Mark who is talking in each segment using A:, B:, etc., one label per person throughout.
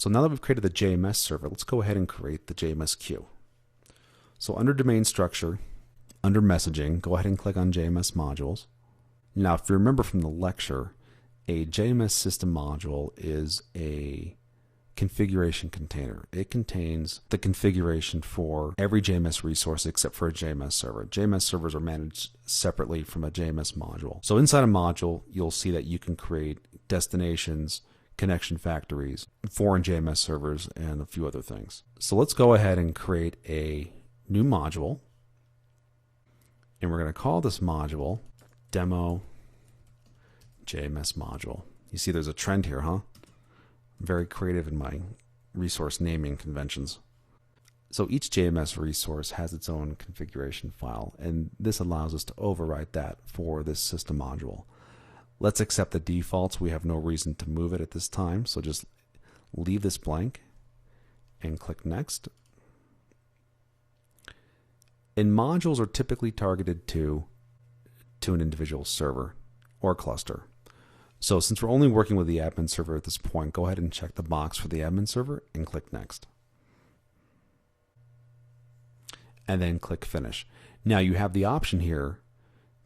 A: So now that we've created the JMS server, let's go ahead and create the JMS queue. So under domain structure, under messaging, go ahead and click on JMS modules. Now, if you remember from the lecture, a JMS system module is a configuration container. It contains the configuration for every JMS resource except for a JMS server. JMS servers are managed separately from a JMS module. So inside a module, you'll see that you can create destinations, connection factories, foreign JMS servers, and a few other things. So let's go ahead and create a new module. And we're going to call this module Demo JMS Module. You see there's a trend here, huh? I'm very creative in my resource naming conventions. So each JMS resource has its own configuration file, and this allows us to overwrite that for this system module. Let's accept the defaults. We have no reason to move it at this time, so just leave this blank and click Next. And modules are typically targeted to an individual server or cluster. So since we're only working with the admin server at this point, go ahead and check the box for the admin server and click Next. And then click Finish. Now you have the option here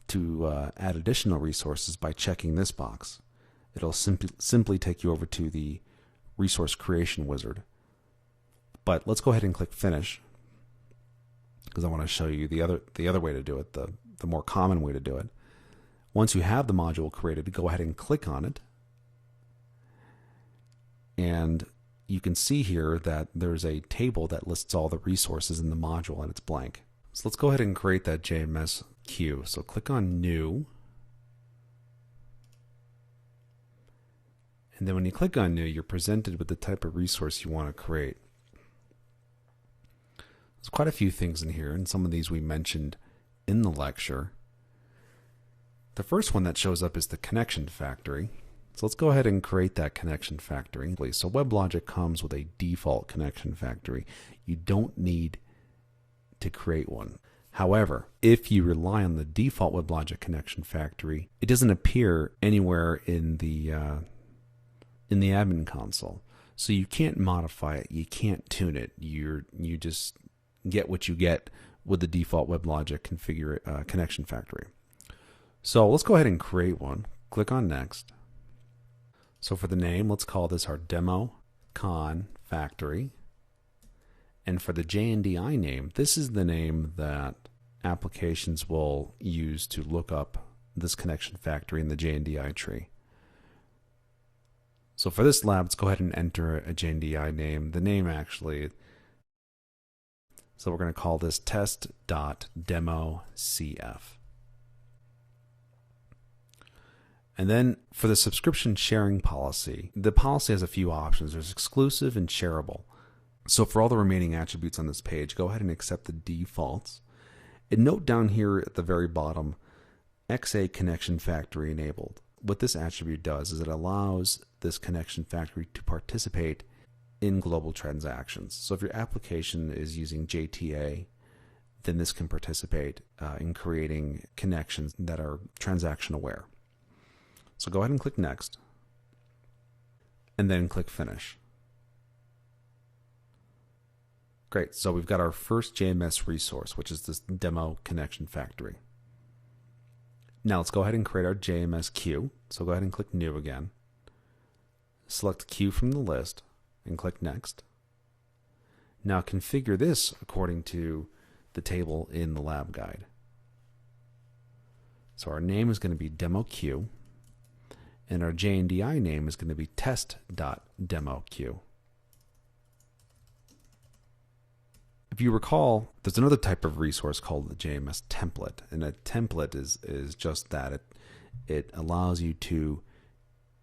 A: to add additional resources by checking this box. It'll simply take you over to the resource creation wizard. But let's go ahead and click Finish, because I want to show you the other way to do it, the more common way to do it. Once you have the module created, go ahead and click on it. And you can see here that there's a table that lists all the resources in the module, and it's blank. So let's go ahead and create that JMS queue. So click on New. And then when you click on New, you're presented with the type of resource you want to create. There's quite a few things in here, and some of these we mentioned in the lecture. The first one that shows up is the connection factory. So let's go ahead and create that connection factory. So WebLogic comes with a default connection factory. You don't need to create one. However, if you rely on the default WebLogic connection factory, it doesn't appear anywhere in the admin console. So you can't modify it, you can't tune it. You just get what you get with the default WebLogic connection factory. So let's go ahead and create one. Click on Next. So for the name, let's call this our Demo Con Factory. And for the JNDI name, this is the name that applications will use to look up this connection factory in the JNDI tree. So for this lab, let's go ahead and enter a JNDI name. The name actually, so we're going to call this test.democf. And then for the subscription sharing policy, the policy has a few options. There's exclusive and shareable. So for all the remaining attributes on this page, go ahead and accept the defaults. And note down here at the very bottom, XA connection factory enabled. What this attribute does is it allows this connection factory to participate in global transactions. So if your application is using JTA, then this can participate in creating connections that are transaction aware. So go ahead and click Next, and then click Finish. Great, so we've got our first JMS resource, which is this demo connection factory. Now let's go ahead and create our JMS queue. So go ahead and click New again. Select Queue from the list, and click Next. Now configure this according to the table in the lab guide. So our name is going to be Demo Queue. And our JNDI name is going to be test.demoq. If you recall, there's another type of resource called the JMS template. And a template is just that. It allows you to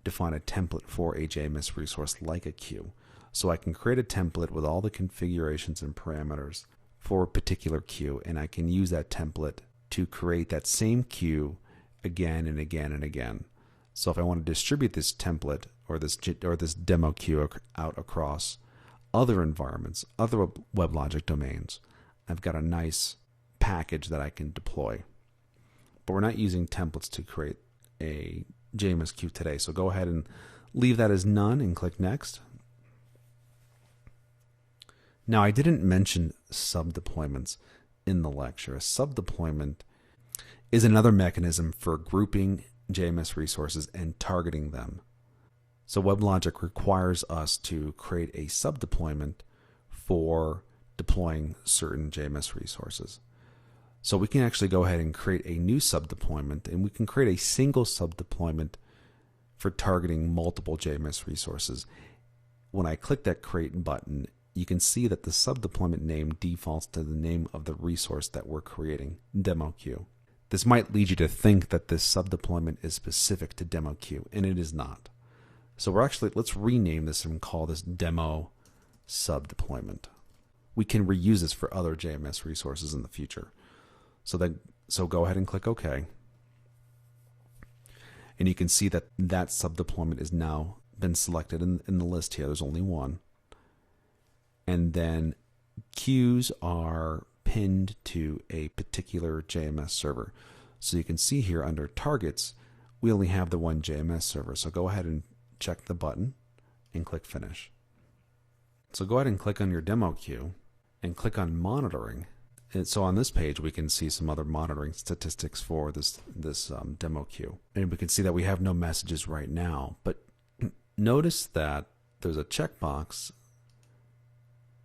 A: define a template for a JMS resource like a queue. So I can create a template with all the configurations and parameters for a particular queue, and I can use that template to create that same queue again and again and again. So if I want to distribute this template or this demo queue out across other environments, other WebLogic domains, I've got a nice package that I can deploy. But we're not using templates to create a JMS queue today. So go ahead and leave that as none and click Next. Now, I didn't mention sub-deployments in the lecture. A sub-deployment is another mechanism for grouping JMS resources and targeting them. So WebLogic requires us to create a sub-deployment for deploying certain JMS resources. So we can actually go ahead and create a new sub-deployment, and we can create a single sub-deployment for targeting multiple JMS resources. When I click that create button, you can see that the sub-deployment name defaults to the name of the resource that we're creating, DemoQ. This might lead you to think that this sub-deployment is specific to DemoQ, and it is not. So let's rename this and call this demo sub-deployment. We can reuse this for other JMS resources in the future. So go ahead and click OK. And you can see that that sub-deployment is now been selected in the list here. There's only one. And then queues are pinned to a particular JMS server. So you can see here under targets, we only have the one JMS server. So go ahead and check the button and click finish. So go ahead and click on your demo queue and click on monitoring. And so on this page, we can see some other monitoring statistics for this demo queue. And we can see that we have no messages right now, but notice that there's a checkbox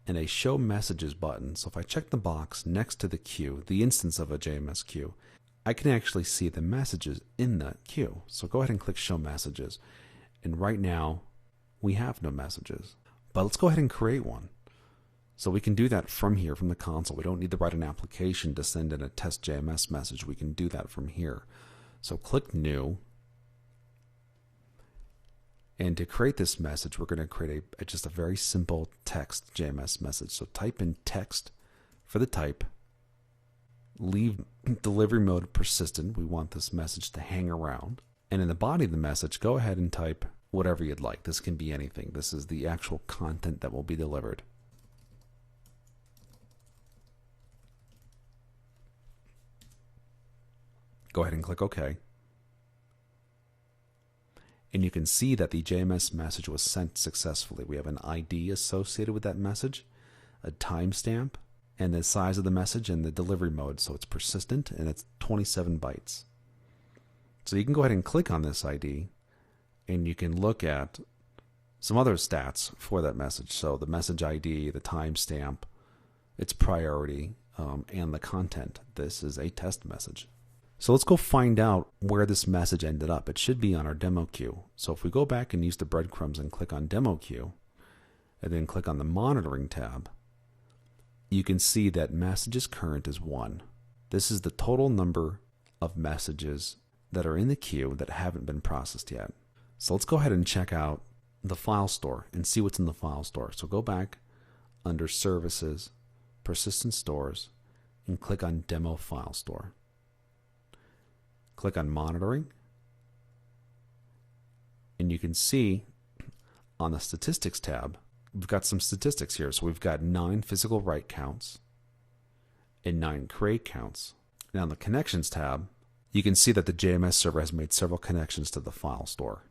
A: and a show messages button. So if I check the box next to the queue, the instance of a JMS queue, I can actually see the messages in the queue. So go ahead and click show messages. And right now we have no messages, but let's go ahead and create one. So we can do that from here, from the console. We don't need to write an application to send in a test JMS message. We can do that from here. So click new. And to create this message, we're going to create just a very simple text JMS message. So type in text for the type. Leave delivery mode persistent. We want this message to hang around. And in the body of the message, go ahead and type whatever you'd like. This can be anything. This is the actual content that will be delivered. Go ahead and click OK. And you can see that the JMS message was sent successfully. We have an ID associated with that message, a timestamp, and the size of the message and the delivery mode. So it's persistent and it's 27 bytes. So you can go ahead and click on this ID and you can look at some other stats for that message. So the message ID, the timestamp, its priority, and the content. This is a test message. So let's go find out where this message ended up. It should be on our demo queue. So if we go back and use the breadcrumbs and click on demo queue, and then click on the monitoring tab, you can see that messages current is 1. This is the total number of messages that are in the queue that haven't been processed yet. So let's go ahead and check out the file store and see what's in the file store. So go back under services, persistent stores, and click on demo file store. Click on monitoring, and you can see on the statistics tab, we've got some statistics here. So we've got 9 physical write counts and 9 create counts. Now in the connections tab, you can see that the JMS server has made several connections to the file store.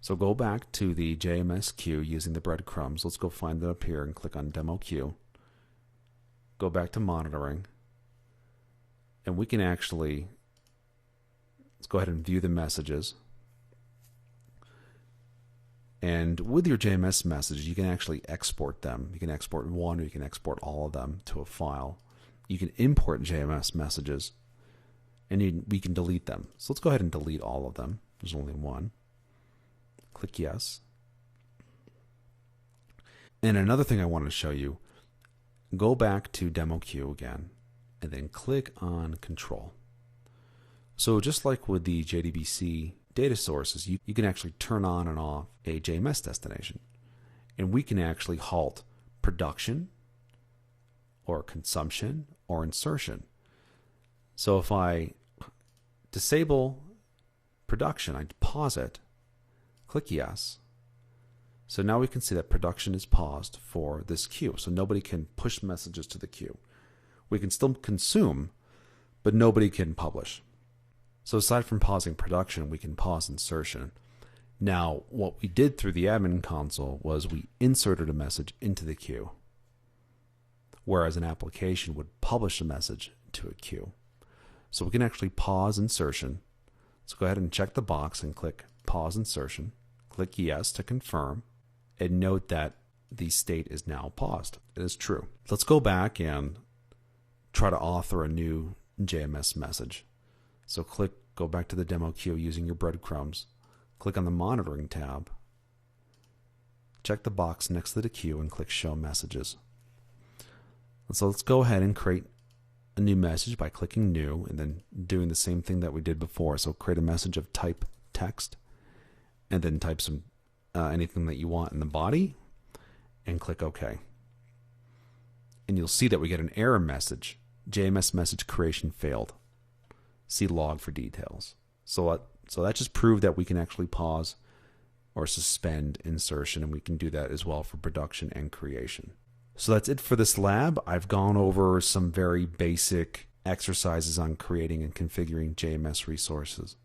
A: So go back to the JMS queue using the breadcrumbs. Let's go find it up here and click on demo queue. Go back to monitoring, and we can actually, let's go ahead and view the messages. And with your JMS messages, you can actually export them. You can export one, or you can export all of them to a file. You can import JMS messages, and we can delete them. So let's go ahead and delete all of them. There's only one. Click yes. And another thing I want to show you, go back to demo queue again, and then click on control. So just like with the JDBC data sources, you can actually turn on and off a JMS destination. And we can actually halt production or consumption or insertion. So if I disable production, I pause it, click yes. So now we can see that production is paused for this queue. So nobody can push messages to the queue. We can still consume, but nobody can publish. So aside from pausing production, we can pause insertion. Now, what we did through the admin console was we inserted a message into the queue. whereas an application would publish a message to a queue. So we can actually pause insertion. So go ahead and check the box and click pause insertion. Click yes to confirm, and note that the state is now paused. It is true. Let's go back and try to author a new JMS message. So go back to the demo queue using your breadcrumbs. Click on the monitoring tab. Check the box next to the queue and click show messages. And so let's go ahead and create a new message by clicking new and then doing the same thing that we did before. So create a message of type text and then type some anything that you want in the body and click OK. And you'll see that we get an error message. JMS message creation failed. See log for details. So that just proved that we can actually pause or suspend insertion, and we can do that as well for production and creation. So that's it for this lab. I've gone over some very basic exercises on creating and configuring JMS resources.